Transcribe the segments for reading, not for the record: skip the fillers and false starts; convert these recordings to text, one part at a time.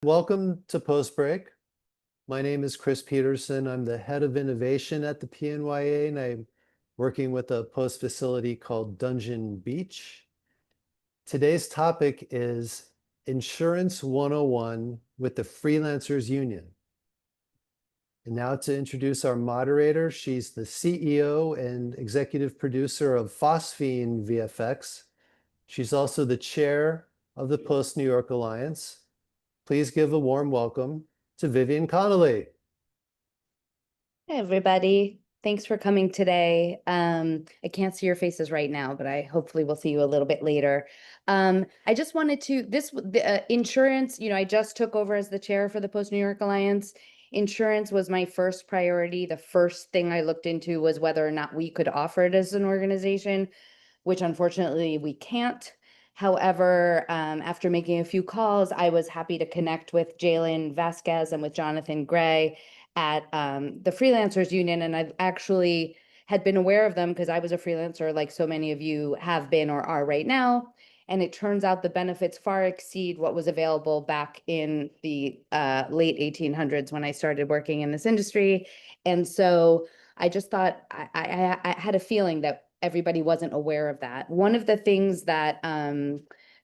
Welcome to Post Break. My name is Chris Peterson. I'm the head of innovation at the PNYA, and I'm working with a post facility called Dungeon Beach. Today's topic is Insurance 101 with the Freelancers Union. And now to introduce our moderator, she's the CEO and executive producer of Phosphene VFX. She's also the chair of the Post New York Alliance. Please give a warm welcome to Vivian Connolly. Hey, everybody. Thanks for coming today. I can't see your faces right now, but I hopefully will see you a little bit later. I just wanted to, insurance, I just took over as the chair for the Post New York Alliance. Insurance was my first priority. The first thing I looked into was whether or not we could offer it as an organization, which unfortunately we can't. However, after making a few calls, I was happy to connect with Jalen Vasquez and with Jonathan Gray at the Freelancers Union. And I've actually had been aware of them because I was a freelancer like so many of you have been or are right now. And it turns out the benefits far exceed what was available back in the late 1800s when I started working in this industry. And so I just thought I had a feeling that everybody wasn't aware of that. One of the things that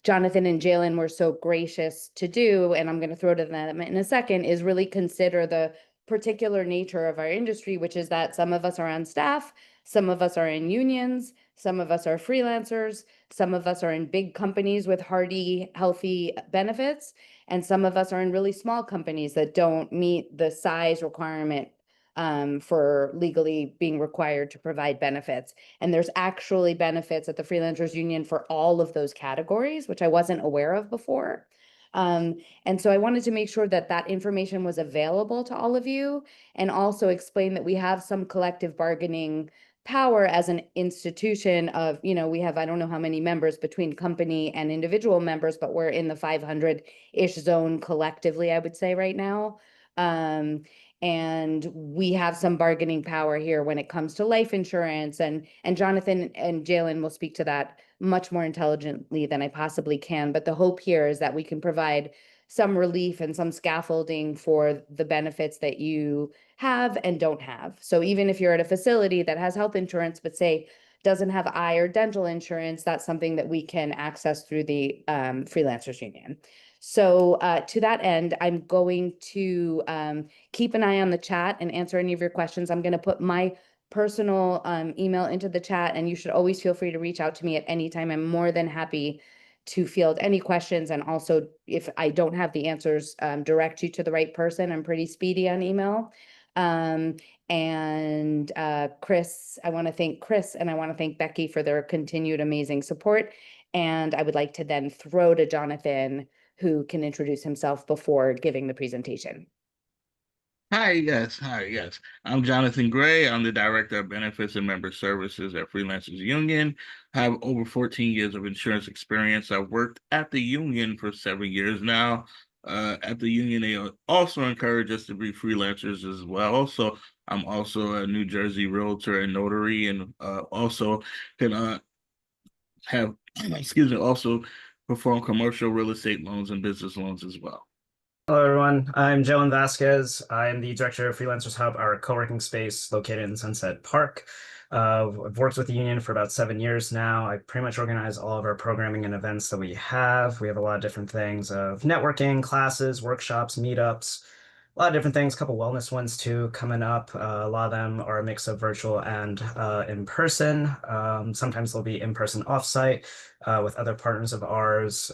Jonathan and Jalen were so gracious to do, and I'm going to throw to them in a second, is really consider the particular nature of our industry, which is that some of us are on staff, some of us are in unions, some of us are freelancers, some of us are in big companies with hardy, healthy benefits, and some of us are in really small companies that don't meet the size requirement for legally being required to provide benefits. And there's actually benefits at the Freelancers Union for all of those categories, which I wasn't aware of before. And so I wanted to make sure that that information was available to all of you, and also explain that we have some collective bargaining power as an institution of, we have, I don't know how many members between company and individual members, but we're in the 500-ish zone collectively, I would say right now. And we have some bargaining power here when it comes to life insurance, and Jonathan and Jalen will speak to that much more intelligently than I possibly can. But the hope here is that we can provide some relief and some scaffolding for the benefits that you have and don't have. So even if you're at a facility that has health insurance, but say doesn't have eye or dental insurance, that's something that we can access through the Freelancers Union. So to that end, I'm going to keep an eye on the chat and answer any of your questions. I'm going to put my personal email into the chat, and you should always feel free to reach out to me at any time. I'm more than happy to field any questions. And also, if I don't have the answers, direct you to the right person. I'm pretty speedy on email. Chris, I want to thank Chris and I want to thank Becky for their continued amazing support. And I would like to then throw to Jonathan, who can introduce himself before giving the presentation. Hi, yes. I'm Jonathan Gray. I'm the Director of Benefits and Member Services at Freelancers Union. I have over 14 years of insurance experience. I've worked at the union for 7 years now. At the union, they also encourage us to be freelancers as well. So I'm also a New Jersey Realtor and Notary, and also can have, also perform commercial real estate loans and business loans as well. Hello, everyone. I'm Jalen Vasquez. I'm the director of Freelancers Hub, our co-working space located in Sunset Park. I've worked with the union for about 7 years now. I pretty much organize all of our programming and events that we have. We have a lot of different things of networking, classes, workshops, meetups, a lot of different things, a couple wellness ones too coming up. A lot of them are a mix of virtual and in person. Sometimes they'll be in person offsite with other partners of ours.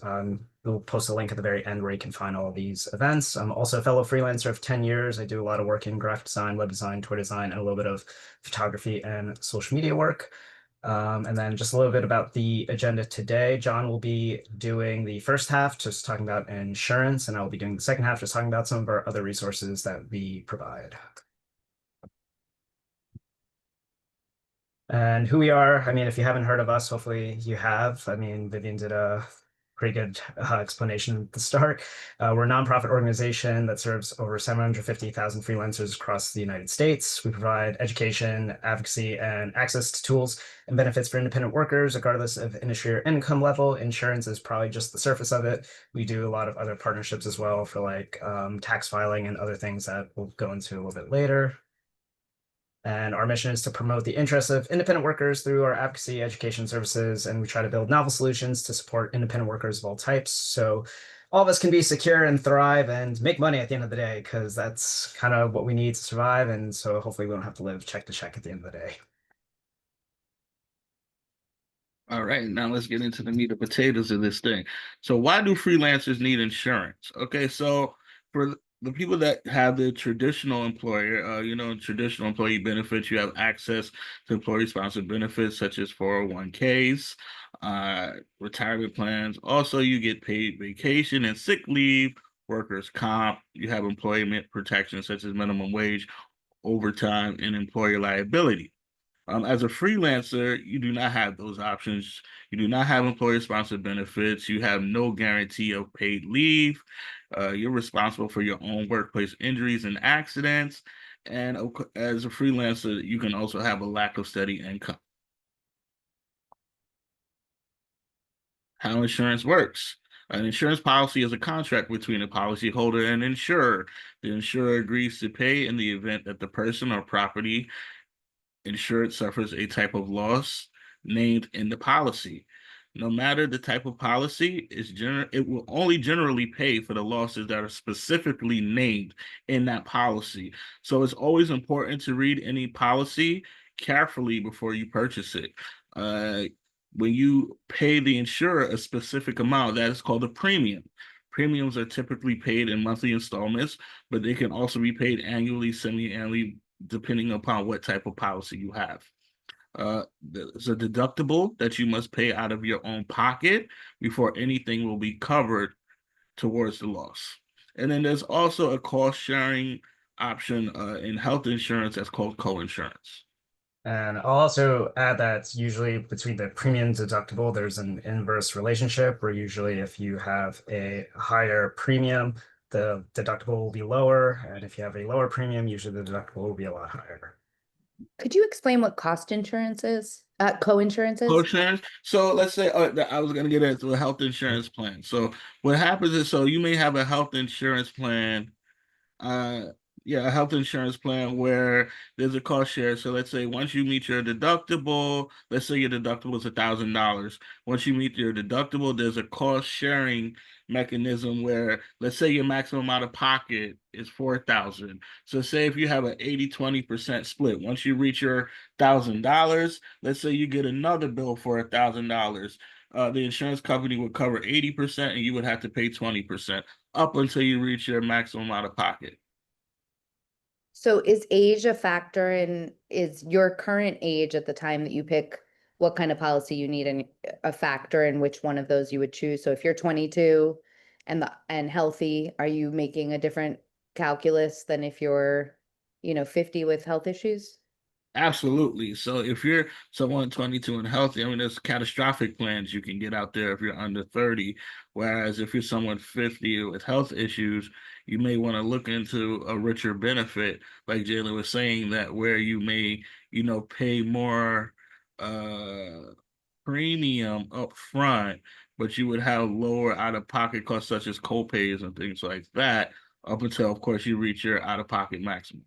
We'll post a link at the very end where you can find all of these events. I'm also a fellow freelancer of 10 years. I do a lot of work in graphic design, web design, toy design, and a little bit of photography and social media work. And then just a little bit about the agenda today. John will be doing the first half, just talking about insurance, and I will be doing the second half, just talking about some of our other resources that we provide. And who we are, I mean, if you haven't heard of us, hopefully you have. I mean, Vivian did a pretty good explanation at the start. We're a nonprofit organization that serves over 750,000 freelancers across the United States. We provide education, advocacy, and access to tools and benefits for independent workers, regardless of industry or income level. Insurance is probably just the surface of it. We do a lot of other partnerships as well for like tax filing and other things that we'll go into a little bit later. And our mission is to promote the interests of independent workers through our advocacy education services. And we try to build novel solutions to support independent workers of all types. So all of us can be secure and thrive and make money at the end of the day, because that's kind of what we need to survive. And so hopefully we don't have to live check to check at the end of the day. All right, now let's get into the meat and potatoes of this thing. So why do freelancers need insurance? Okay, so for the people that have the traditional employer, traditional employee benefits, you have access to employee-sponsored benefits such as 401ks, retirement plans. Also, you get paid vacation and sick leave, workers' comp. You have employment protection such as minimum wage, overtime, and employer liability. As a freelancer, you do not have those options. You do not have employer-sponsored benefits. You have no guarantee of paid leave. You're responsible for your own workplace injuries and accidents. And as a freelancer, you can also have a lack of steady income. How insurance works. An insurance policy is a contract between a policyholder and insurer. The insurer agrees to pay in the event that the person or property insured suffers a type of loss named in the policy. No matter the type of policy, it will only generally pay for the losses that are specifically named in that policy. So it's always important to read any policy carefully before you purchase it. When you pay the insurer a specific amount, that is called a premium. Premiums are typically paid in monthly installments, but they can also be paid annually, semi-annually, depending upon what type of policy you have. There's a deductible that you must pay out of your own pocket before anything will be covered towards the loss. And then there's also a cost sharing option in health insurance that's called co-insurance. And I'll also add that usually between the premium deductible, there's an inverse relationship where usually if you have a higher premium, the deductible will be lower. And if you have a lower premium, usually the deductible will be a lot higher. Could you explain what cost insurance is? Co-insurance is? Co-insurance. So let's say I was going to get into a health insurance plan. So what happens is, so you may have a health insurance plan, a health insurance plan where there's a cost share. So let's say once you meet your deductible, let's say your deductible is $1,000. Once you meet your deductible, there's a cost sharing mechanism where, let's say your maximum out of pocket is $4,000. So say if you have an 80-20% split, once you reach your $1,000, let's say you get another bill for $1,000. The insurance company would cover 80% and you would have to pay 20% up until you reach your maximum out of pocket. So is age a factor in, is your current age at the time that you pick what kind of policy you need and a factor in which one of those you would choose? So if you're 22 and healthy, are you making a different calculus than if you're, 50 with health issues? Absolutely. So if you're someone 22 and healthy, I mean, there's catastrophic plans you can get out there if you're under 30. Whereas if you're someone 50 with health issues, you may want to look into a richer benefit, like Jalen was saying, that where you may, pay more premium up front, but you would have lower out-of-pocket costs such as co-pays and things like that, up until, of course, you reach your out-of-pocket maximum.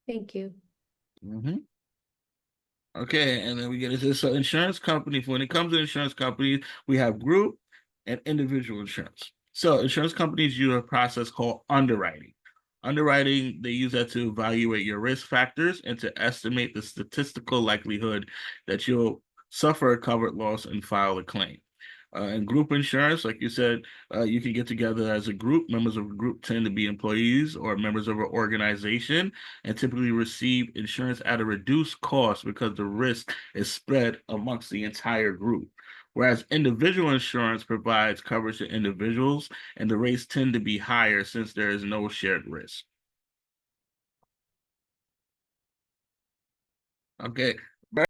Thank you. Okay, and then we get into this. So insurance companies, when it comes to insurance companies, we have group and individual insurance. So insurance companies use a process called underwriting. Underwriting, they use that to evaluate your risk factors and to estimate the statistical likelihood that you'll suffer a covered loss and file a claim. And group insurance, like you said, you can get together as a group. Members of a group tend to be employees or members of an organization and typically receive insurance at a reduced cost because the risk is spread amongst the entire group. Whereas individual insurance provides coverage to individuals, and the rates tend to be higher since there is no shared risk. Okay,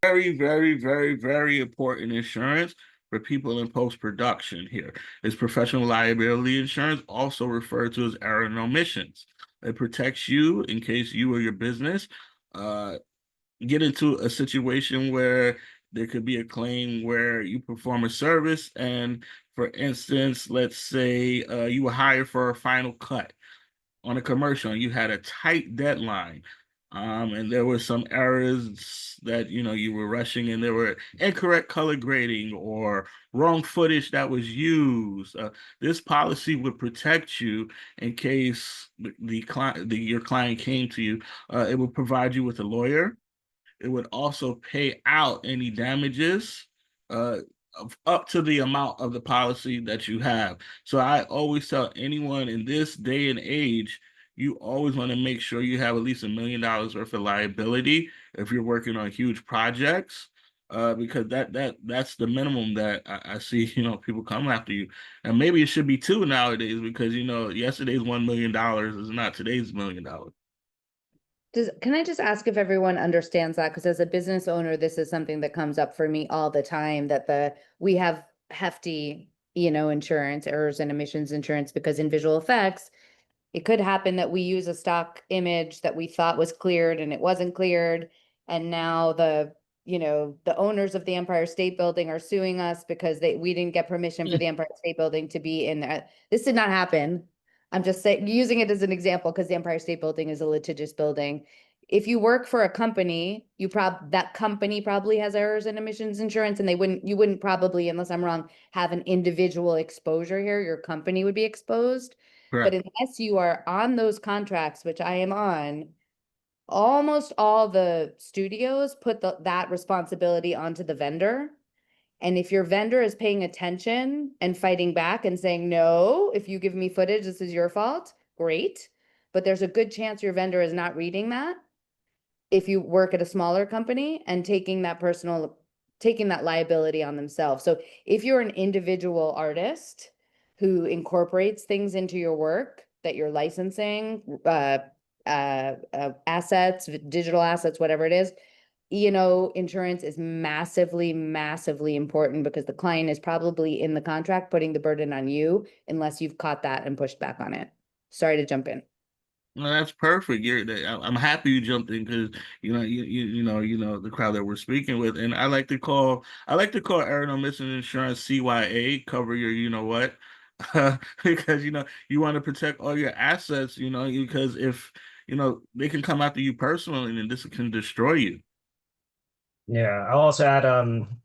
very, very, very, very important insurance. for people in post-production here. Is professional liability insurance, also referred to as error and omissions. It protects you in case you or your business get into a situation where there could be a claim where you perform a service, and for instance, let's say you were hired for a final cut on a commercial and you had a tight deadline, and there were some errors that you were rushing, and there were incorrect color grading or wrong footage that was used. This policy would protect you in case your client came to you. It would provide you with a lawyer. It would also pay out any damages up to the amount of the policy that you have. So I always tell anyone in this day and age, you always want to make sure you have at least $1 million worth of liability if you're working on huge projects, because that's the minimum that I see people come after you. And maybe it should be two nowadays, because yesterday's $1 million is not today's $1 million. Can I just ask if everyone understands that? Because as a business owner, this is something that comes up for me all the time, that we have hefty, insurance, errors and omissions insurance, because in visual effects, it could happen that we use a stock image that we thought was cleared and it wasn't cleared. And now the owners of the Empire State Building are suing us because we didn't get permission for the Empire State Building to be in there. This did not happen. I'm just saying, using it as an example, because the Empire State Building is a litigious building. If you work for a company, that company probably has errors and omissions insurance, and you wouldn't probably, unless I'm wrong, have an individual exposure here. Your company would be exposed. Correct. But unless you are on those contracts, which I am on, almost all the studios put that responsibility onto the vendor. And if your vendor is paying attention and fighting back and saying, no, if you give me footage, this is your fault, great. But there's a good chance your vendor is not reading that if you work at a smaller company and taking that liability on themselves. So if you're an individual artist who incorporates things into your work that you're licensing, assets, digital assets, whatever it is, E&O insurance is massively, massively important, because the client is probably in the contract putting the burden on you unless you've caught that and pushed back on it. Sorry to jump in. No, that's perfect. I'm happy you jumped in, because the crowd that we're speaking with, and I like to call error and omission insurance CYA, cover your what, because you want to protect all your assets, because if they can come after you personally, and this can destroy you. Yeah, I'll also add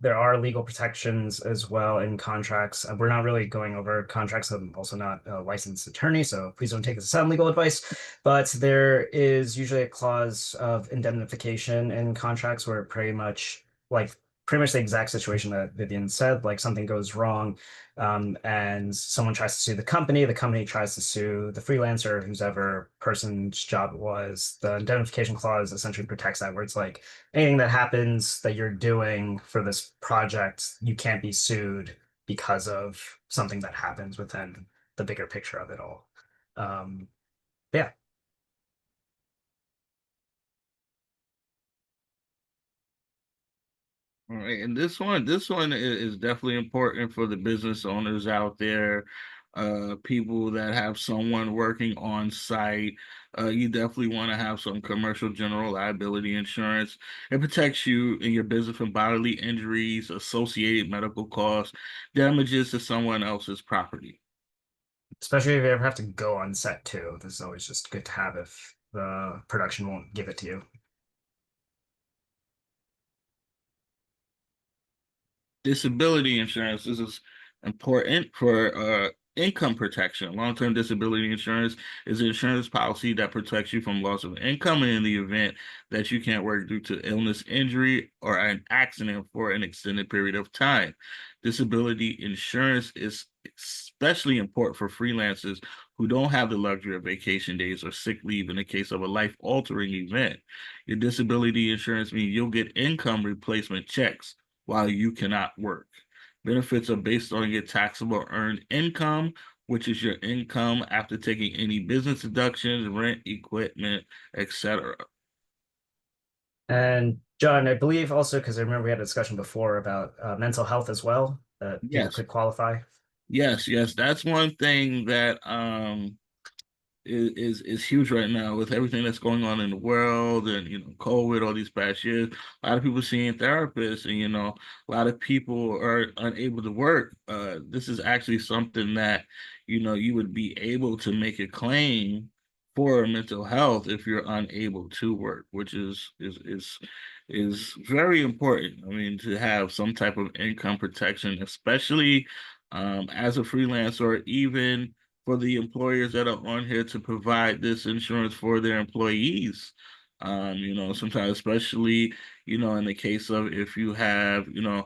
there are legal protections as well in contracts. We're not really going over contracts. I'm also not a licensed attorney, so please don't take this as sound legal advice. But there is usually a clause of indemnification in contracts where pretty much the exact situation that Vivian said, like something goes wrong, and someone tries to sue the company tries to sue the freelancer, whoever person's job it was. The indemnification clause essentially protects that, where it's like anything that happens that you're doing for this project, you can't be sued because of something that happens within the bigger picture of it all. Yeah. All right, and this one is definitely important for the business owners out there, people that have someone working on site. You definitely want to have some commercial general liability insurance. It protects you in your business from bodily injuries, associated medical costs, damages to someone else's property. Especially if you ever have to go on set too. This is always just good to have if the production won't give it to you. Disability insurance. This is important for income protection. Long-term disability insurance is an insurance policy that protects you from loss of income in the event that you can't work due to illness, injury, or an accident for an extended period of time. Disability insurance is especially important for freelancers who don't have the luxury of vacation days or sick leave in the case of a life-altering event. Your disability insurance means you'll get income replacement checks while you cannot work. Benefits are based on your taxable earned income, which is your income after taking any business deductions, rent, equipment, etc. And John, I believe also, because I remember we had a discussion before about mental health as well. that people Yes, could qualify? yes, yes. That's one thing that is huge right now with everything that's going on in the world and COVID all these past years. A lot of people seeing therapists and a lot of people are unable to work. This is actually something that you would be able to make a claim for mental health if you're unable to work, which is very important. I mean, to have some type of income protection, especially as a freelancer, or even for the employers that are on here to provide this insurance for their employees. Sometimes, especially, in the case of if you have women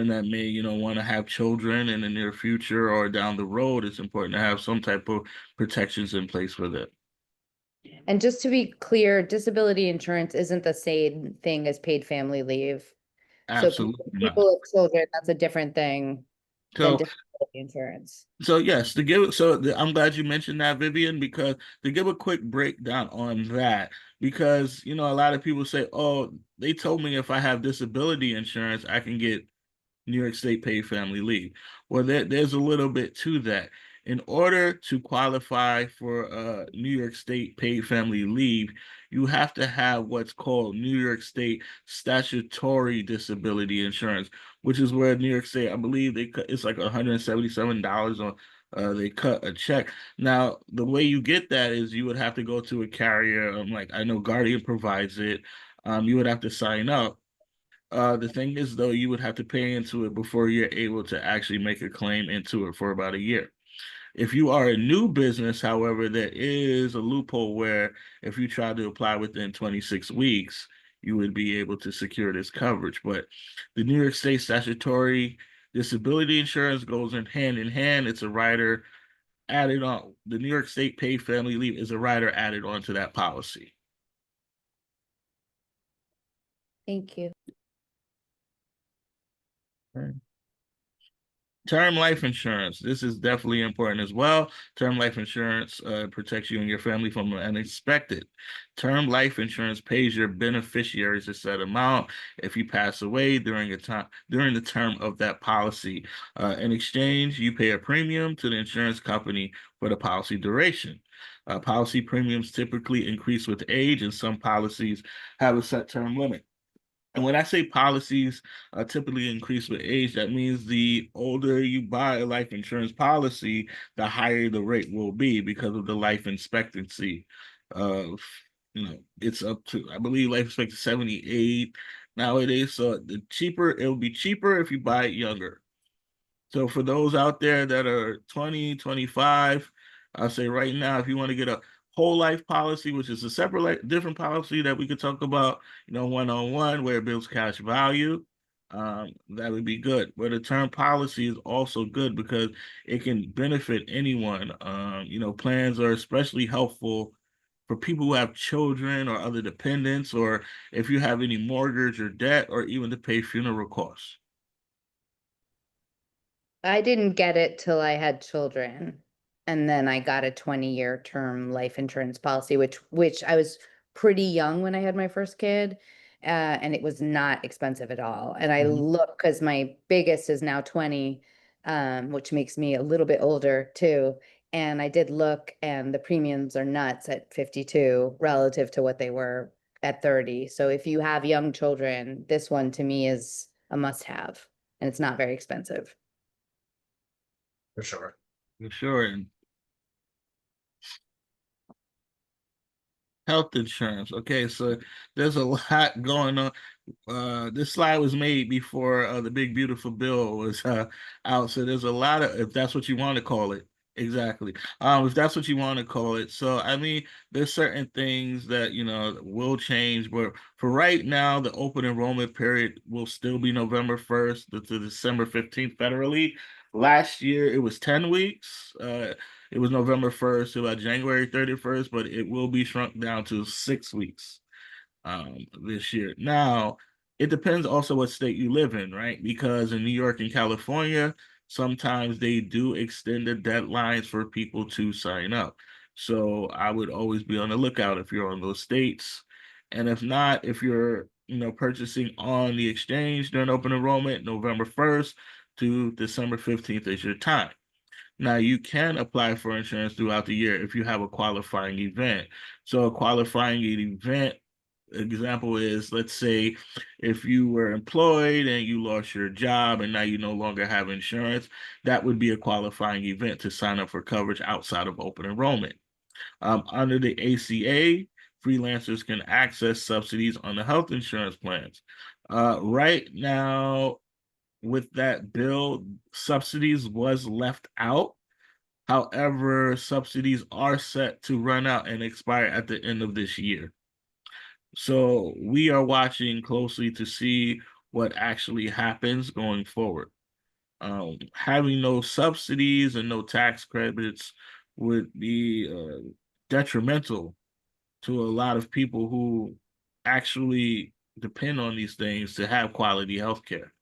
that may, want to have children in the near future or down the road, it's important to have some type of protections in place for that. And just to be clear, disability insurance isn't the same thing as paid family leave. So Absolutely not. people with children, that's a different thing than So, disability insurance. So yes, I'm glad you mentioned that, Vivian, because to give a quick breakdown on that, because a lot of people say, "Oh, they told me if I have disability insurance, I can get New York State paid family leave." Well, there's a little bit to that. In order to qualify for New York State paid family leave, you have to have what's called New York State statutory disability insurance, which is where New York State, I believe it's like $177 on they cut a check. Now, the way you get that is you would have to go to a carrier. Like I know Guardian provides it. You would have to sign up. The thing is, though, you would have to pay into it before you're able to actually make a claim into it for about a year. If you are a new business, however, there is a loophole where if you try to apply within 26 weeks, you would be able to secure this coverage. But the New York State statutory disability insurance goes in hand. It's a rider added on. The New York State paid family leave is a rider added onto that policy. Thank you. Term life insurance. This is definitely important as well. Term life insurance protects you and your family from the unexpected. Term life insurance pays your beneficiaries a set amount if you pass away during the term of that policy. In exchange, you pay a premium to the insurance company for the policy duration. Policy premiums typically increase with age, and some policies have a set term limit. And when I say policies typically increase with age, that means the older you buy a life insurance policy, the higher the rate will be because of the life expectancy. Of it's up to, I believe, life expectancy 78 nowadays. So it'll be cheaper if you buy it younger. So for those out there that are 20, 25, I'll say right now, if you want to get a whole life policy, which is a separate, different policy that we could talk about, one-on-one, where it builds cash value, that would be good. But a term policy is also good because it can benefit anyone. Plans are especially helpful for people who have children or other dependents, or if you have any mortgage or debt, or even to pay funeral costs. I didn't get it till I had children. And then I got a 20-year term life insurance policy, which I was pretty young when I had my first kid. And it was not expensive at all. And I look, because my biggest is now 20, which makes me a little bit older too. And I did look, and the premiums are nuts at 52 relative to what they were at 30. So if you have young children, this one to me is a must-have, and it's not very expensive. For sure. For sure. And health insurance. Okay, so there's a lot going on. This slide was made before the big beautiful bill was out. So there's a lot of, if that's what you want to call it. Exactly. If that's what you want to call it. So I mean, there's certain things that will change, but for right now, the open enrollment period will still be November 1st to December 15th federally. Last year it was 10 weeks. It was November 1st to January 31st, but it will be shrunk down to 6 weeks this year. Now, it depends also what state you live in, right? Because in New York and California, sometimes they do extend the deadlines for people to sign up. So I would always be on the lookout if you're on those states. And if not, if you're purchasing on the exchange during open enrollment, November 1st to December 15th is your time. Now, you can apply for insurance throughout the year if you have a qualifying event. So a qualifying event example is, let's say, if you were employed and you lost your job and now you no longer have insurance, that would be a qualifying event to sign up for coverage outside of open enrollment. Under the ACA, freelancers can access subsidies on the health insurance plans. Right now, with that bill, subsidies was left out. However, subsidies are set to run out and expire at the end of this year. So we are watching closely to see what actually happens going forward. Having no subsidies and no tax credits would be detrimental to a lot of people who actually depend on these things to have quality health care.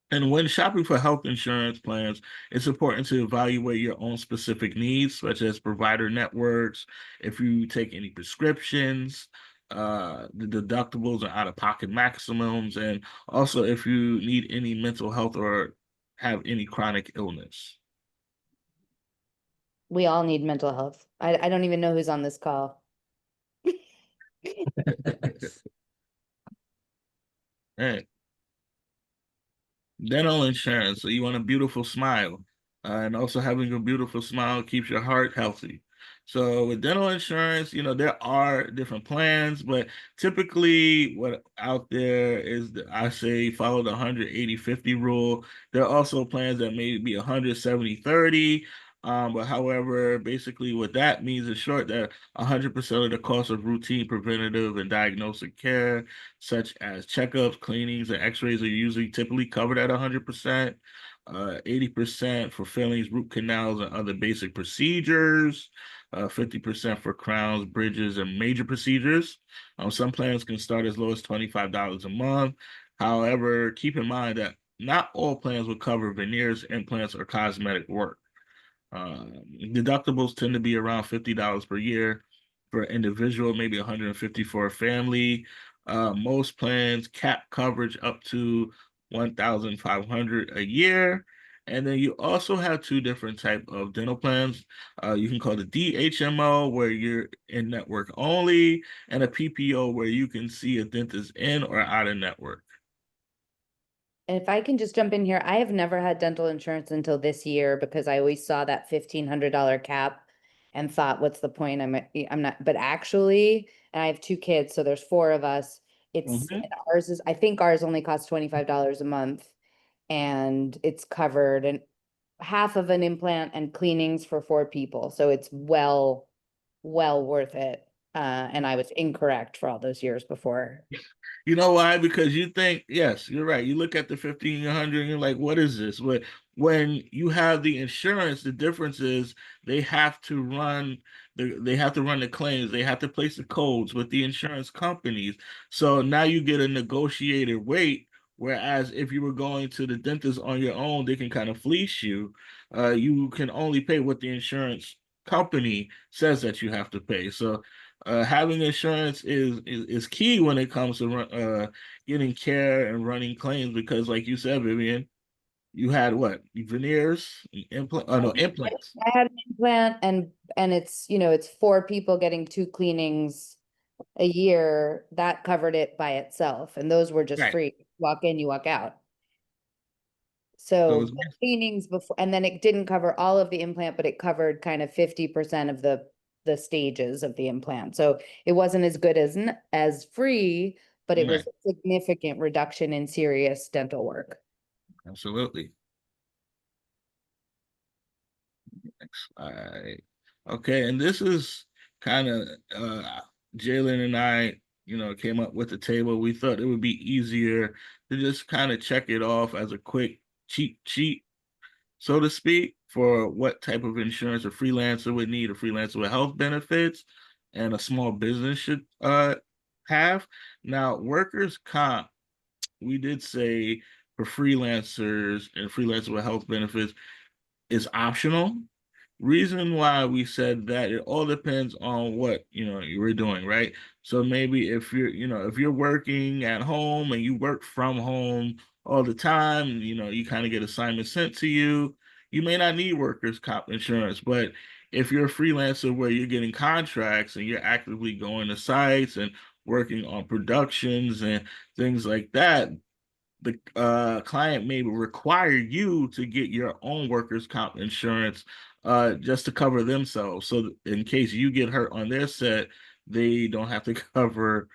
And when shopping for health insurance plans, it's important to evaluate your own specific needs, such as provider networks, if you take any prescriptions, the deductibles and out-of-pocket maximums, and also if you need any mental health or have any chronic illness. We all need mental health. I don't even know who's on this call. Right. Dental insurance. So you want a beautiful smile. And also having a beautiful smile keeps your heart healthy. So with dental insurance, there are different plans, but typically what out there is I say follow the 180/50 rule. There are also plans that may be 170/30. But however, basically what that means is short that 100% of the cost of routine preventative and diagnostic care, such as checkups, cleanings, and x-rays, are usually typically covered at 100%. 80% for fillings, root canals, and other basic procedures. 50% for crowns, bridges, and major procedures. Some plans can start as low as $25 a month. However, keep in mind that not all plans will cover veneers, implants, or cosmetic work. Deductibles tend to be around $50 per year for an individual, maybe $150 for a family. Most plans cap coverage up to $1,500 a year. And then you also have two different type of dental plans. You can call the DHMO, where you're in network only, and a PPO, where you can see a dentist in or out of network. And if I can just jump in here, I have never had dental insurance until this year because I always saw that $1,500 cap and thought, what's the point? I'm not, but actually, and I have two kids, so there's four of us. I think ours only costs $25 a month and it's covered and half of an implant and cleanings for four people. So it's well worth it. And I was incorrect for all those years before. You know why? Because you think, yes, you're right. You look at the 1,500 and you're like, what is this? But when you have the insurance, the difference is they have to run the claims, they have to place the codes with the insurance companies. So now you get a negotiated rate. Whereas if you were going to the dentist on your own, they can kind of fleece you. You can only pay what the insurance company says that you have to pay. So having insurance is key when it comes to getting care and running claims, because like you said, Vivian, you had what? Veneers, implants. I had an implant and it's four people getting two cleanings a year. That covered it by itself. And those were just Right. free. Walk in, you walk out. So So it's the cleanings before, and then it didn't cover all of the implant, but it covered kind of 50% of the stages of the implant. So it wasn't as good as free, but it was right. a significant reduction in serious dental work. Absolutely. Next slide. Okay, and this is kind of Jalen and I, came up with the table. We thought it would be easier to just kind of check it off as a quick cheat sheet, so to speak, for what type of insurance a freelancer would need, a freelancer with health benefits, and a small business should have. Now, workers' comp, we did say for freelancers and freelancers with health benefits is optional. reason why we said that, it all depends on what, you were doing, right? So maybe if if you're working at home and you work from home all the time, you kind of get assignments sent to you, you may not need workers' comp insurance. But if you're a freelancer where you're getting contracts and you're actively going to sites and working on productions and things like that, the client may require you to get your own workers' comp insurance just to cover themselves. So in case you get hurt on their set, they don't have to cover,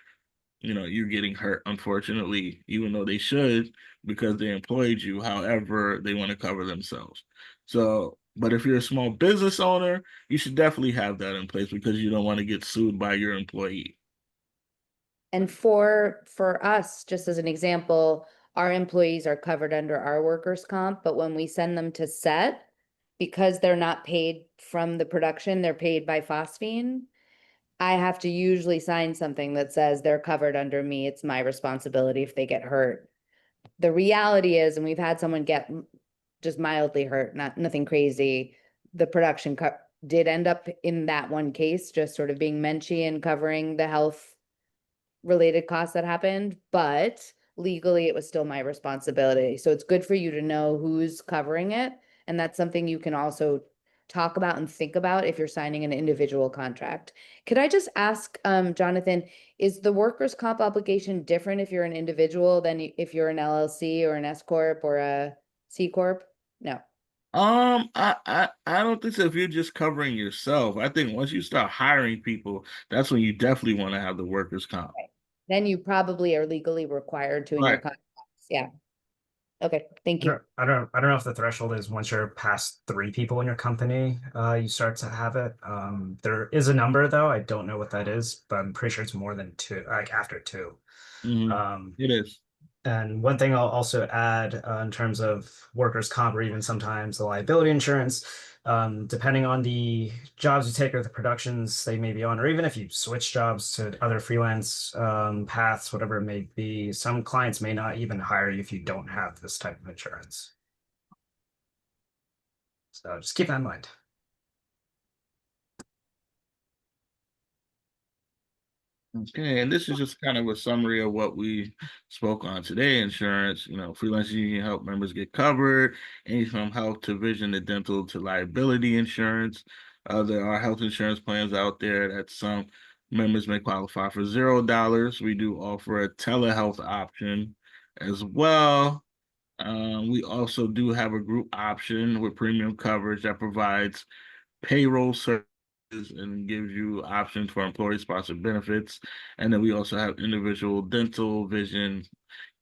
you getting hurt, unfortunately, even though they should because they employed you. However, they want to cover themselves. So, but if you're a small business owner, you should definitely have that in place because you don't want to get sued by your employee. And for us, just as an example, our employees are covered under our workers' comp, but when we send them to set, because they're not paid from the production, they're paid by Phosphene. I have to usually sign something that says they're covered under me. It's my responsibility if they get hurt. The reality is, and we've had someone get just mildly hurt, nothing crazy. The production did end up in that one case, just sort of being menschy and covering the health related costs that happened, but legally it was still my responsibility. So it's good for you to know who's covering it. And that's something you can also talk about and think about if you're signing an individual contract. Could I just ask, Jonathan, is the workers' comp obligation different if you're an individual than if you're an LLC or an S Corp or a C Corp? No. I don't think so. If you're just covering yourself, I think once you start hiring people, that's when you definitely want to have the workers' comp. Right. Then you probably are legally required to in your Right. contracts. Yeah. Okay, thank you. I don't know if the threshold is once you're past 3 people in your company, you start to have it. There is a number though. I don't know what that is, but I'm pretty sure it's more than 2, like after 2. It is. And one thing I'll also add in terms of workers' comp or even sometimes the liability insurance, depending on the jobs you take or the productions they may be on, or even if you switch jobs to other freelance paths, whatever it may be, some clients may not even hire you if you don't have this type of insurance. So just keep that in mind. Okay, and this is just kind of a summary of what we spoke on today. Insurance, freelance union help members get covered, anything from health to vision to dental to liability insurance. There are health insurance plans out there that some members may qualify for $0. We do offer a telehealth option as well. We also do have a group option with premium coverage that provides payroll services and gives you options for employee-sponsored benefits. And then we also have individual dental, vision,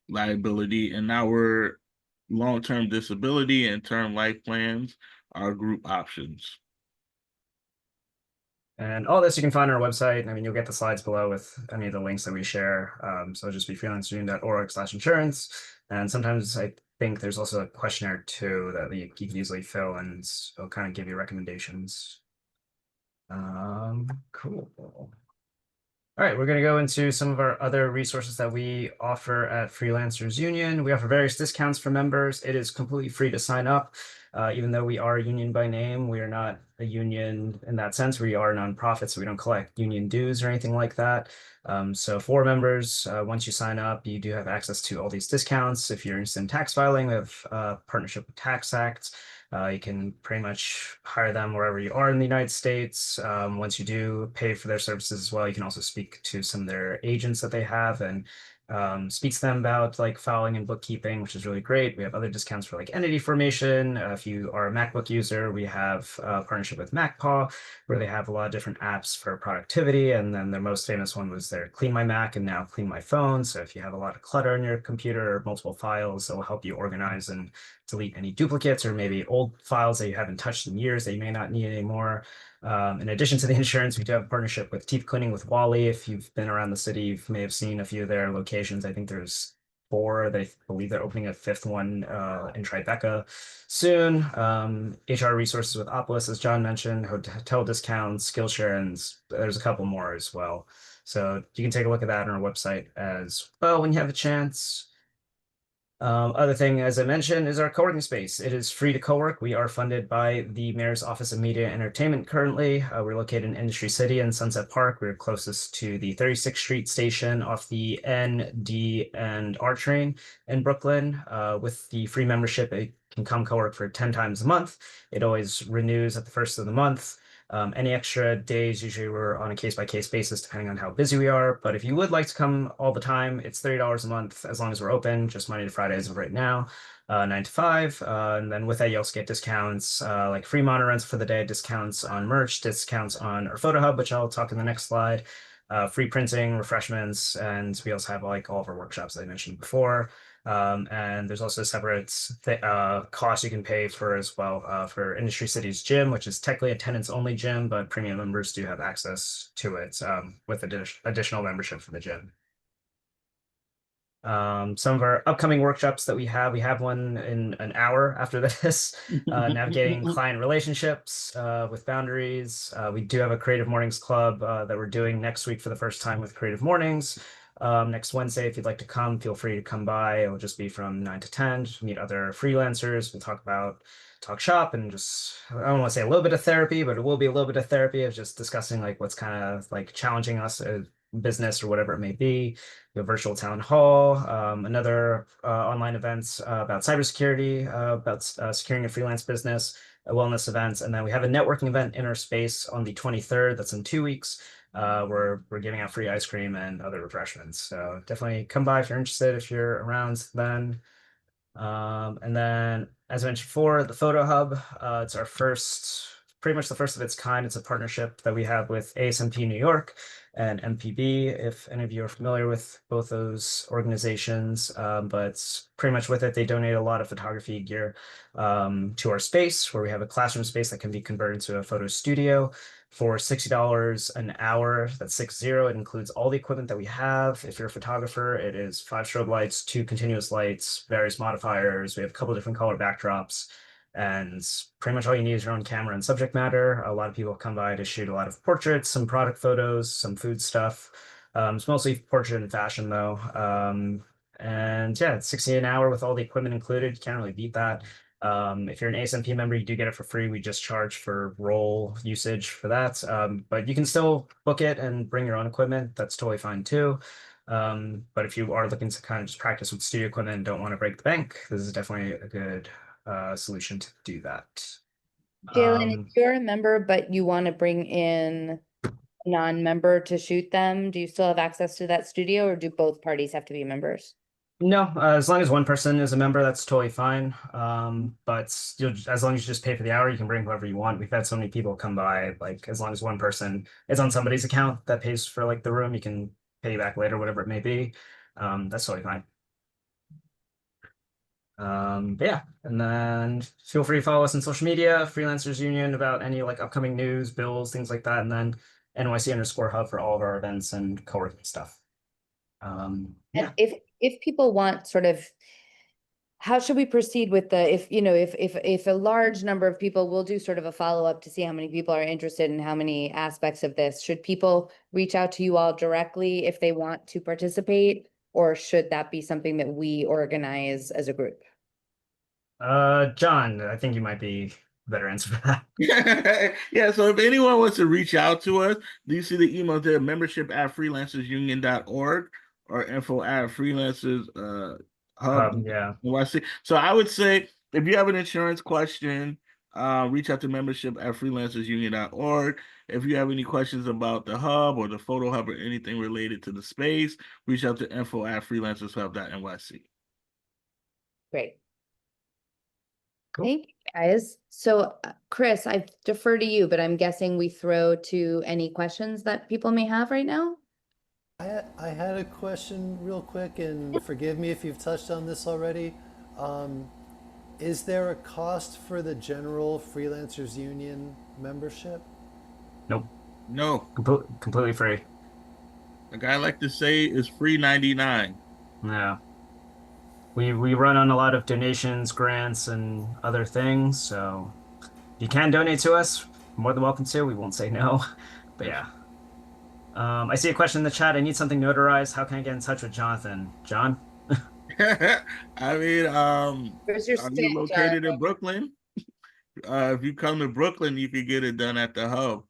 liability, and our long-term disability and term life plans are group options. And all this you can find on our website. I mean, you'll get the slides below with any of the links that we share. So just be freelancerunion.org/insurance. And sometimes I think there's also a questionnaire too that you can easily fill and it'll kind of give you recommendations. Cool. All right, we're going to go into some of our other resources that we offer at Freelancers Union. We offer various discounts for members. It is completely free to sign up. Even though we are a union by name, we are not a union in that sense. We are a nonprofit, so we don't collect union dues or anything like that. So for members, once you sign up, you do have access to all these discounts. If you're interested in tax filing, we have a partnership with Tax Act. You can pretty much hire them wherever you are in the United States. Once you do pay for their services as well, you can also speak to some of their agents that they have and speak to them about like filing and bookkeeping, which is really great. We have other discounts for like entity formation. If you are a MacBook user, we have a partnership with MacPaw, where they have a lot of different apps for productivity. And then their most famous one was their Clean My Mac and now Clean My Phone. So if you have a lot of clutter in your computer or multiple files, it will help you organize and delete any duplicates or maybe old files that you haven't touched in years that you may not need anymore. In addition to the insurance, we do have a partnership with Teeth Cleaning with Wally. If you've been around the city, you may have seen a few of their locations. I think there's 4. They believe they're opening a 5th one in Tribeca soon. HR resources with Opolis, as John mentioned, hotel discounts, Skillshare, and there's a couple more as well. So you can take a look at that on our website as well when you have a chance. Other thing, as I mentioned, is our co-working space. It is free to co-work. We are funded by the Mayor's Office of Media and Entertainment currently. We're located in Industry City in Sunset Park. We're closest to the 36th Street station off the N, D, and R train in Brooklyn. With the free membership, it can come co-work for 10 times a month. It always renews at the first of the month. Any extra days, usually we're on a case-by-case basis, depending on how busy we are. But if you would like to come all the time, it's $30 a month, as long as we're open, just Monday to Friday as of right now, 9 to 5. And then with that, you also get discounts, like free monitor rents for the day, discounts on merch, discounts on our photo hub, which I'll talk in the next slide, free printing, refreshments, and we also have like all of our workshops that I mentioned before. And there's also a separate cost you can pay for as well for Industry City's gym, which is technically a tenants only gym, but premium members do have access to it with additional membership for the gym. Some of our upcoming workshops that we have one in an hour after this, navigating client relationships with boundaries. We do have a Creative Mornings Club that we're doing next week for the first time with Creative Mornings. Next Wednesday, if you'd like to come, feel free to come by. It will just be from 9 to 10, just meet other freelancers. We'll talk shop and just, I don't want to say a little bit of therapy, but it will be a little bit of therapy of just discussing like what's kind of like challenging us as business or whatever it may be. We have virtual town hall, another online events about cybersecurity, about securing a freelance business, wellness events, and then we have a networking event in our space on the 23rd. That's in 2 weeks. We're giving out free ice cream and other refreshments. So definitely come by if you're interested, if you're around then. And then, as I mentioned before, the Photo Hub, it's our pretty much the first of its kind. It's a partnership that we have with ASMP New York and MPB, if any of you are familiar with both those organizations. But pretty much with it, they donate a lot of photography gear to our space, where we have a classroom space that can be converted into a photo studio for $60 an hour. That's 60. It includes all the equipment that we have. If you're a photographer, it is 5 strobe lights, 2 continuous lights, various modifiers. We have a couple different color backdrops, and pretty much all you need is your own camera and subject matter. A lot of people come by to shoot a lot of portraits, some product photos, some food stuff. It's mostly portrait and fashion though. And yeah, it's 60 an hour with all the equipment included. You can't really beat that. If you're an ASMP member, you do get it for free. We just charge for roll usage for that. But you can still book it and bring your own equipment. That's totally fine too. But if you are looking to kind of just practice with studio equipment and don't want to break the bank, this is definitely a good solution to do that. Jalen, if you're a member, but you want to bring in a non-member to shoot them, do you still have access to that studio, or do both parties have to be members? No, as long as one person is a member, that's totally fine. But as long as you just pay for the hour, you can bring whoever you want. We've had so many people come by, like as long as one person is on somebody's account that pays for like the room, you can pay back later, whatever it may be. That's totally fine. But yeah, and then feel free to follow us on social media, Freelancers Union, about any like upcoming news, bills, things like that, and then NYC_Hub for all of our events and co-working stuff. And Yeah. if people want sort of, how should we proceed with if a large number of people, will do sort of a follow-up to see how many people are interested in how many aspects of this. Should people reach out to you all directly if they want to participate, or should that be something that we organize as a group? John, I think you might be a better answer for that. Yeah, so if anyone wants to reach out to us, do you see the email there, membership@freelancersunion.org or info@freelancers hub. Yeah. NYC. So I would say if you have an insurance question, reach out to membership@freelancersunion.org. If you have any questions about the hub or the photo hub or anything related to the space, reach out to info@freelancershub.nyc. Great. Cool. Thank you, guys. So, Chris, I defer to you, but I'm guessing we throw to any questions that people may have right now. I had a question real quick, and forgive me if you've touched on this already. Is there a cost for the general Freelancers Union membership? Nope. No. Completely free. Like I like to say, is free 99. Yeah. We run on a lot of donations, grants, and other things. So if you can donate to us, more than welcome to. We won't say no. But yeah. I see a question in the chat. I need something notarized. How can I get in touch with Jonathan? John? I mean, Where's your are you stint, located in Brooklyn? If you come to Brooklyn, you can get it done at the hub.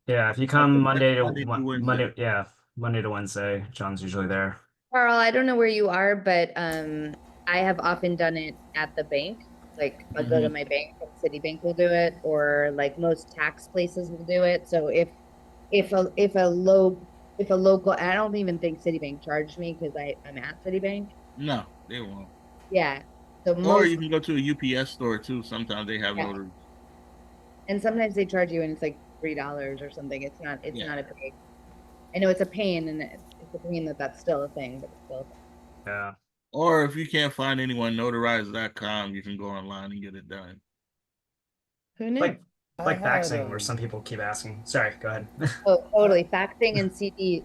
Yeah, if you That's come Monday through Wednesday. Monday to Wednesday, John's usually there. Carl? I don't know where you are, but I have often done it at the bank. Like I'll go to Mhm. my bank, and Citibank will do it, or like most tax places will do it. So if a local, I don't even think Citibank charged me because I'm at Citibank. No, they won't. Yeah. So Or most, you can go to a UPS store too. Sometimes they have yeah. notaries. And sometimes they charge you and it's like $3 or something. It's Yeah. not a big, I know it's a pain and it's a pain that that's still a thing, but it's still a thing. Yeah. Or if you can't find anyone, notarize.com, you can go online and get it done. Who knew? Like I like had faxing, where some people keep asking. Sorry, go ahead. Oh, totally. Faxing and CD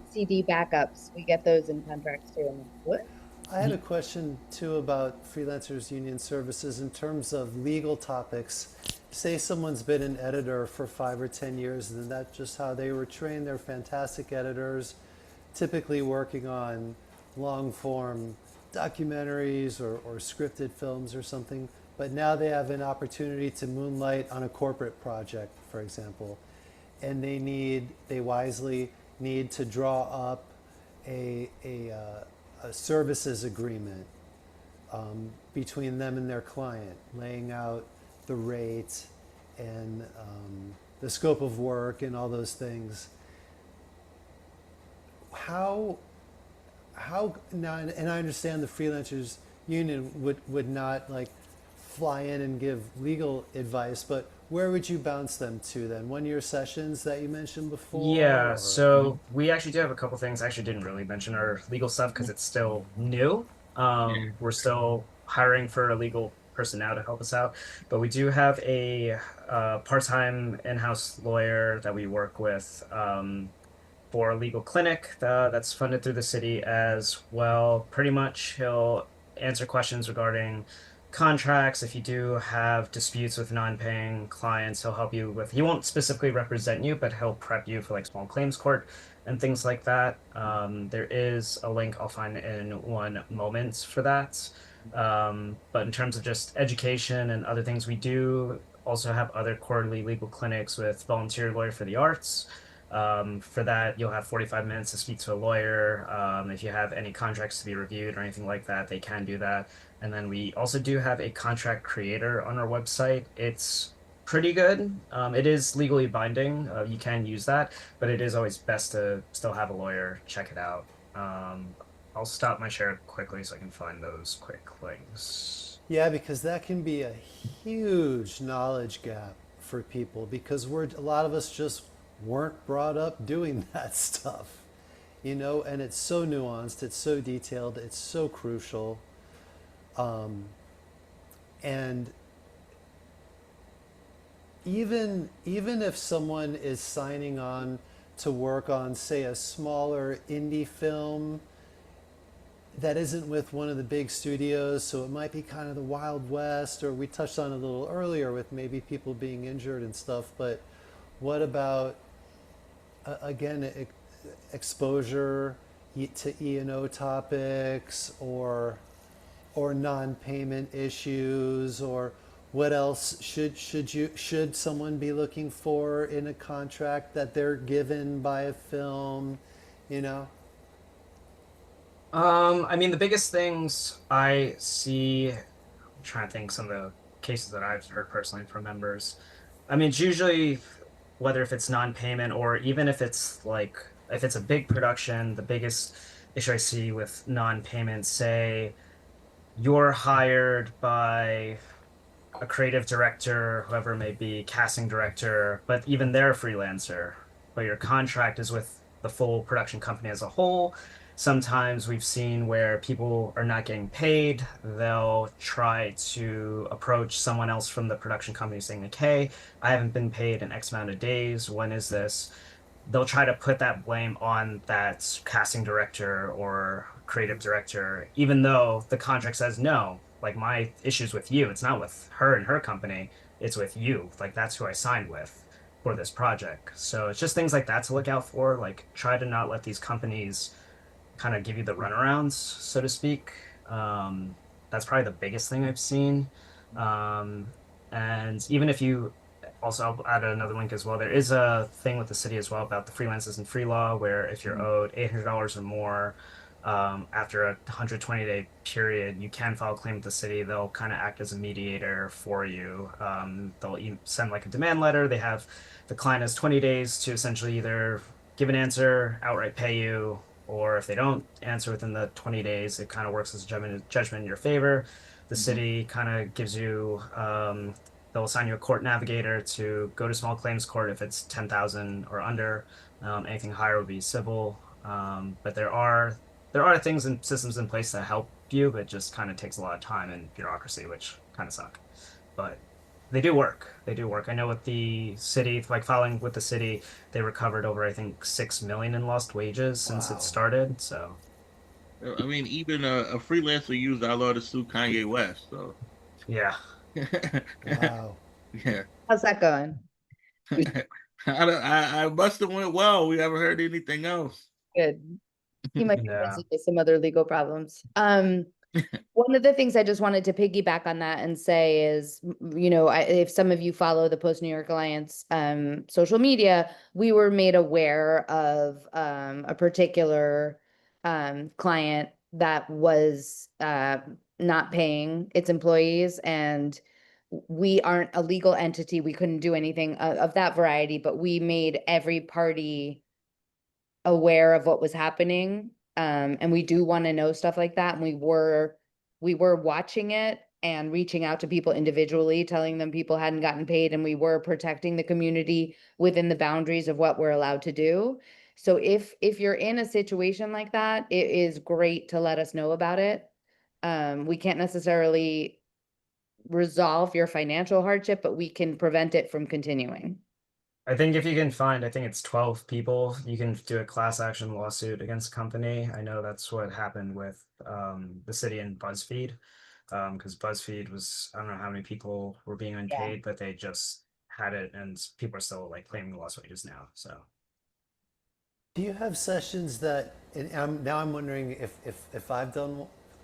backups. We get those in contracts too. I'm like, what? I had a question too about freelancers union services in terms of legal topics. Say someone's been an editor for 5 or 10 years, and that's just how they were trained. They're fantastic editors, typically working on long form documentaries or scripted films or something. But now they have an opportunity to moonlight on a corporate project, for example, and they wisely need to draw up a services agreement between them and their client, laying out the rate and the scope of work and all those things. How now, and I understand the freelancers union would not like fly in and give legal advice, but where would you bounce them to then? 1 year sessions that you mentioned before, Yeah, or so we actually do have a couple things. I actually didn't really mention our legal stuff because it's still new. Yeah. We're still hiring for a legal person now to help us out, but we do have a part-time in-house lawyer that we work with for a legal clinic that's funded through the city as well. Pretty much, he'll answer questions regarding contracts. If you do have disputes with non-paying clients, he'll help you with, he won't specifically represent you, but he'll prep you for like small claims court and things like that. There is a link I'll find in one moment for that. But in terms of just education and other things, we do also have other quarterly legal clinics with Volunteer Lawyer for the Arts. For that, you'll have 45 minutes to speak to a lawyer. If you have any contracts to be reviewed or anything like that, they can do that. And then we also do have a contract creator on our website. It's pretty good. It is legally binding. You can use that, but it is always best to still have a lawyer check it out. I'll stop my share quickly so I can find those quick links. yeah, because that can be a huge knowledge gap for people because a lot of us just weren't brought up doing that stuff, and it's so nuanced, it's so detailed, it's so crucial. And even if someone is signing on to work on, say, a smaller indie film that isn't with one of the big studios, so it might be kind of the Wild West, or we touched on it a little earlier with maybe people being injured and stuff, but what about, again, exposure to E&O topics or non-payment issues, or what else should someone be looking for in a contract that they're given by a film, you know? I mean, the biggest things I see, I'm trying to think some of the cases that I've heard personally from members. I mean, it's usually whether if it's non-payment or even if it's like if it's a big production, the biggest issue I see with non-payment, say you're hired by a creative director, whoever it may be, casting director, but even they're a freelancer, but your contract is with the full production company as a whole. Sometimes we've seen where people are not getting paid. They'll try to approach someone else from the production company saying, like, hey, I haven't been paid in X amount of days. When is this? They'll try to put that blame on that casting director or creative director, even though the contract says no. Like my issue's with you. It's not with her and her company. It's with you. Like that's who I signed with for this project. So it's just things like that to look out for. Like try to not let these companies kind of give you the runarounds, so to speak. That's probably the biggest thing I've seen. And even if you also, I'll add another link as well. There is a thing with the city as well about the freelancers and free law, where if you're owed $800 or more after a 120-day period, you can file a claim with the city. They'll kind of act as a mediator for you. They'll send like a demand letter. They have the client has 20 days to essentially either give an answer, outright pay you, or if they don't answer within the 20 days, it kind of works as a judgment in your favor. The city kind of gives you, they'll assign you a court navigator to go to small claims court if it's 10,000 or under. Anything higher would be civil. But there are things and systems in place that help you, but it just kind of takes a lot of time and bureaucracy, which kind of suck. But they do work. They do work. I know with the city, like filing with the city, they recovered over, I think, 6 million in lost wages since Wow. it started. So I mean, even a freelancer used our law to sue Kanye West. So yeah. Wow. yeah, How's that going? I must have went well. We haven't heard anything else. Good. He might be Yeah. busy with some other legal problems. One of the things I just wanted to piggyback on that and say is, if some of you follow the Post New York Alliance social media, we were made aware of a particular client that was not paying its employees, and we aren't a legal entity. We couldn't do anything of that variety, but we made every party aware of what was happening. And we do want to know stuff like that. And we were watching it and reaching out to people individually, telling them people hadn't gotten paid, and we were protecting the community within the boundaries of what we're allowed to do. So if you're in a situation like that, it is great to let us know about it. We can't necessarily resolve your financial hardship, but we can prevent it from continuing. I think if you can find, I think it's 12 people, you can do a class action lawsuit against a company. I know that's what happened with the city and BuzzFeed, because BuzzFeed was, I don't know how many people were being unpaid, but they just had it, and people are still like claiming lost wages now. So Do you have sessions that, and now I'm wondering if I've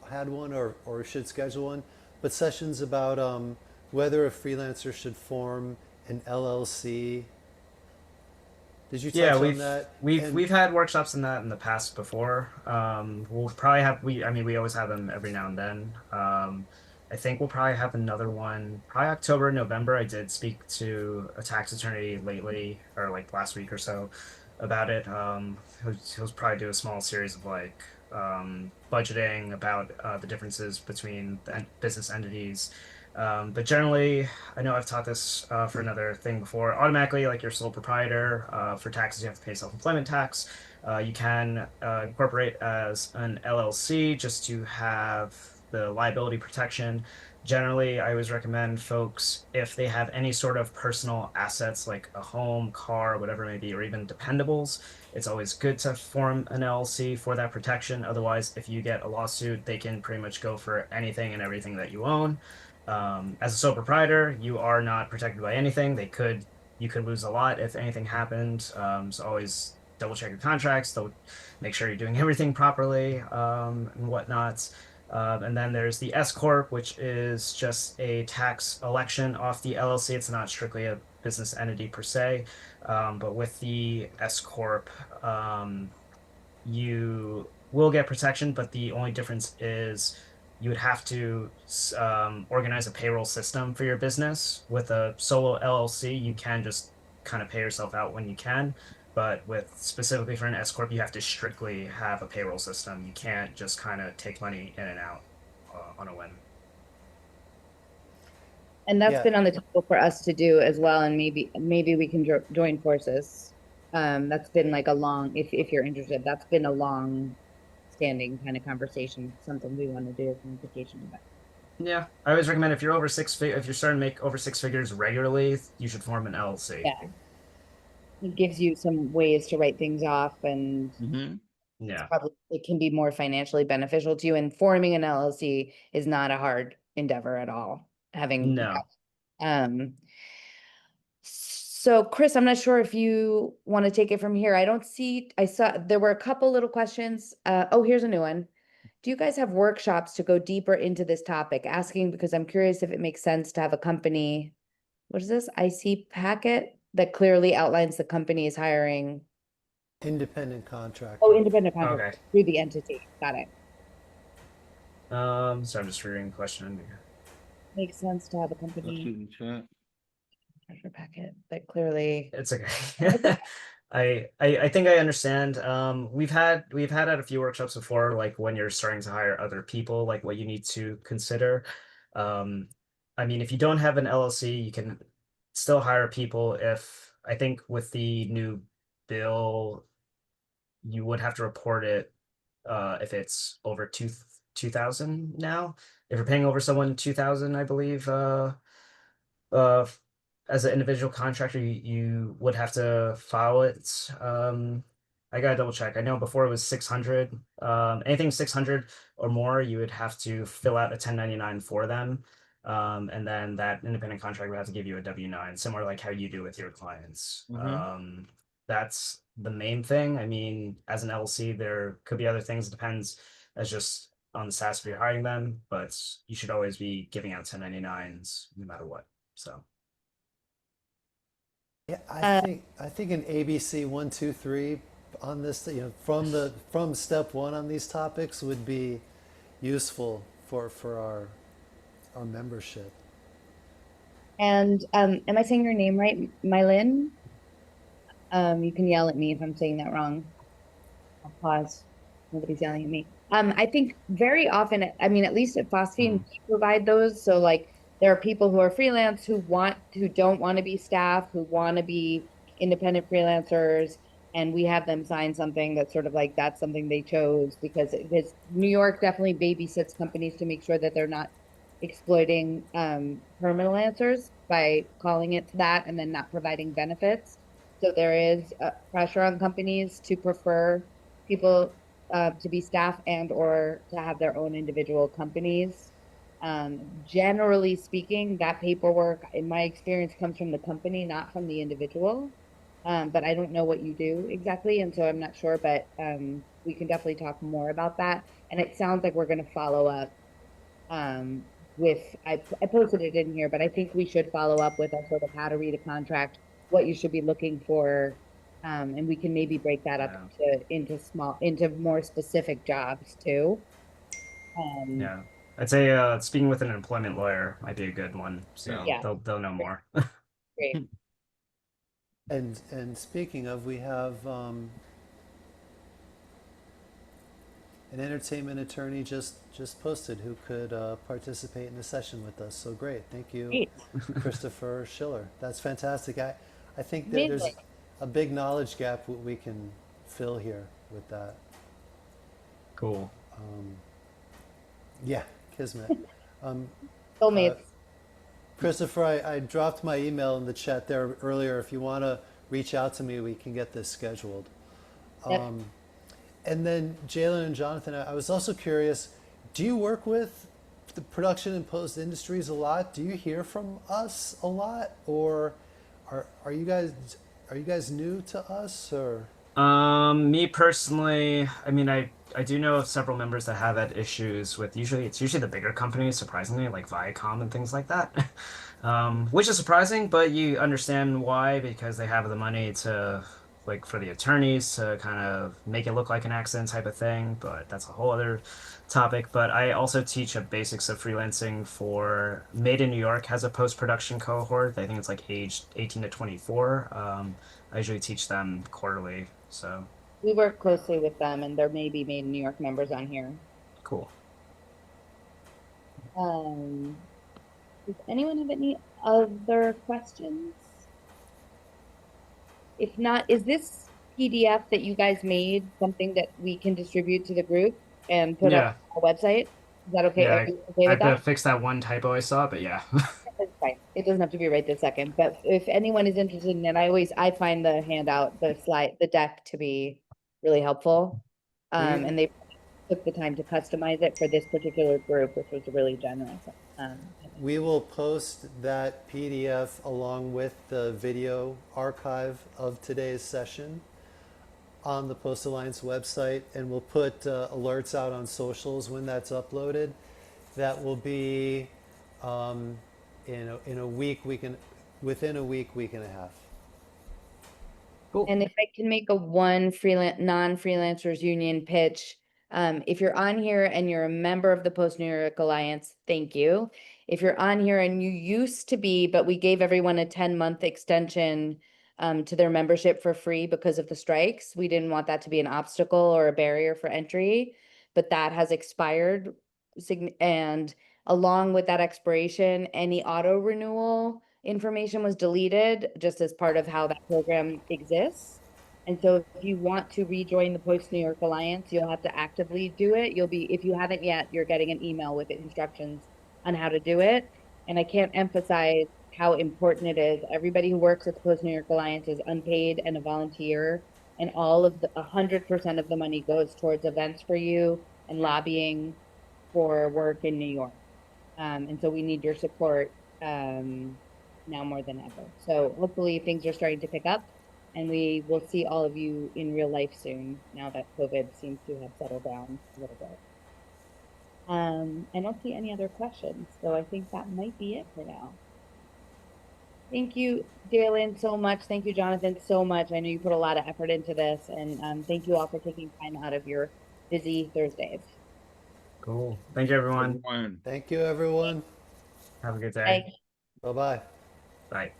had one or should schedule one, but sessions about whether a freelancer should form an LLC. Did you touch yeah, on that? And we've had workshops in that in the past before. We'll probably have we always have them every now and then. I think we'll probably have another one probably October, November. I did speak to a tax attorney lately, or like last week or so, about it. He'll probably do a small series of like budgeting about the differences between the business entities. But generally, I know I've taught this for another thing before. Automatically, like your sole proprietor, for taxes, you have to pay self-employment tax. You can incorporate as an LLC just to have the liability protection. Generally, I always recommend folks, if they have any sort of personal assets like a home, car, whatever it may be, or even dependables, it's always good to form an LLC for that protection. Otherwise, if you get a lawsuit, they can pretty much go for anything and everything that you own. As a sole proprietor, you are not protected by anything. You could lose a lot if anything happened. So always double check your contracts. They'll make sure you're doing everything properly, and whatnot. And then there's the S corp, which is just a tax election off the LLC. It's not strictly a business entity per se, but with the S corp, you will get protection, but the only difference is you would have to organize a payroll system for your business. With a solo LLC, you can just kind of pay yourself out when you can. But with specifically for an S corp, you have to strictly have a payroll system. You can't just kind of take money in and out on a whim. And that's yeah, been on the table for us to do as well, and maybe we can join forces. That's been like a long, if you're interested, that's been a long standing kind of conversation, something we want to do as an application about. Yeah, I always recommend if you're over if you're starting to make over 6 figures regularly, you should form an LLC. Yeah. It gives you some ways to write things off, and Yeah. it can be more financially beneficial to you. And forming an LLC is not a hard endeavor at all. No. So Chris, I'm not sure if you want to take it from here. I saw there were a couple little questions. Oh, here's a new one. do you guys have workshops to go deeper into this topic? Asking because I'm curious if it makes sense to have a company, what is this, IC packet that clearly outlines the company is hiring. Independent contractor. Oh, independent contractor Okay. through the entity. Got it. So I'm just reading the question. Makes sense to have a Let's company see the chat. treasure packet that clearly. It's okay. Okay. I think I understand. We've had at a few workshops before, like when you're starting to hire other people, like what you need to consider. I mean, if you don't have an LLC, you can still hire people. If I think with the new bill, you would have to report it if it's over 2,000 now. If you're paying over someone 2,000, I believe, uh, as an individual contractor, you would have to file it. I gotta double check. I know before it was 600. Anything 600 or more, you would have to fill out a 1099 for them. And then that independent contractor would have to give you a W-9, similar like how you do with your clients. That's the main thing. I mean, as an LLC, there could be other things. It depends as just on the status of you're hiring them, but you should always be giving out 1099s no matter what. So Yeah, I think an ABC 1, 2, 3 on this, from step one on these topics would be useful for our membership. And am I saying your name right, Mylin? You can yell at me if I'm saying that wrong. I'll pause. Nobody's yelling at me. I think very often, I mean, at least at Phosphene, we provide those. So like there are people who are freelance who don't want to be staff, who want to be independent freelancers, and we have them sign something that's sort of like that's something they chose because New York definitely babysits companies to make sure that they're not exploiting permalancers by calling it that and then not providing benefits. So there is pressure on companies to prefer people to be staff and or to have their own individual companies. Generally speaking, that paperwork, in my experience, comes from the company, not from the individual. But I don't know what you do exactly, and so I'm not sure, but we can definitely talk more about that. And it sounds like we're going to follow up with, I posted it in here, but I think we should follow up with a sort of how to read a contract, what you should be looking for, and we can maybe break that up into more specific jobs too. yeah, I'd say speaking with an employment lawyer might be a good one. So Yeah. they'll know more. Great. And speaking of, we have an entertainment attorney just posted who could participate in the session with us. So great, thank you, Great. Christopher Schiller. That's fantastic. I think that there's Amazing. a big knowledge gap we can fill here with that. Cool. Yeah, Kismet. Soulmates. Christopher, I dropped my email in the chat there earlier. If you want to reach out to me, we can get this scheduled. Yep. And then Jalen and Jonathan, I was also curious, do you work with the production and post industries a lot? Do you hear from us a lot? Or are you guys new to us, or? Me personally, I mean, I do know of several members that have had issues with it's usually the bigger companies, surprisingly, like Viacom and things like that. Which is surprising, but you understand why, because they have the money to, like, for the attorneys to kind of make it look like an accident type of thing, but that's a whole other topic. But I also teach a basics of freelancing for Made in New York has a post-production cohort. I think it's like aged 18 to 24. I usually teach them quarterly, so We work closely with them, and there may be Made in New York members on here. cool. Does anyone have any other questions? If not, is this PDF that you guys made something that we can distribute to the group and put Yeah. up on our website? Is that okay? Yeah, Are you okay I with have to that? fix that one typo I saw, but yeah. That's fine. It doesn't have to be right this second, but if anyone is interested in it, I find the handout, the deck to be really helpful. And they took the time to customize it for this particular group, which was really generous. We will post that PDF along with the video archive of today's session on the Post Alliance website, and we'll put alerts out on socials when that's uploaded. That will be in a week, within a week, week and a half. Cool. And if I can make a non-freelancers union pitch, if you're on here and you're a member of the Post New York Alliance, thank you. If you're on here and you used to be, but we gave everyone a 10-month extension to their membership for free because of the strikes. We didn't want that to be an obstacle or a barrier for entry, but that has expired. And along with that expiration, any auto renewal information was deleted just as part of how that program exists. And so if you want to rejoin the Post New York Alliance, you'll have to actively do it. If you haven't yet, you're getting an email with instructions on how to do it. And I can't emphasize how important it is. Everybody who works at the Post New York Alliance is unpaid and a volunteer, and all of the 100% of the money goes towards events for you and lobbying for work in New York. And so we need your support now more than ever. So hopefully things are starting to pick up, and we will see all of you in real life soon now that COVID seems to have settled down a little bit. I don't see any other questions, so I think that might be it for now. Thank you, Jalen, so much. Thank you, Jonathan, so much. I know you put a lot of effort into this, and thank you all for taking time out of your busy Thursdays. Cool. Thank you, everyone. Everyone. Thank you, everyone. Have a good day. Bye. Bye-bye. Bye.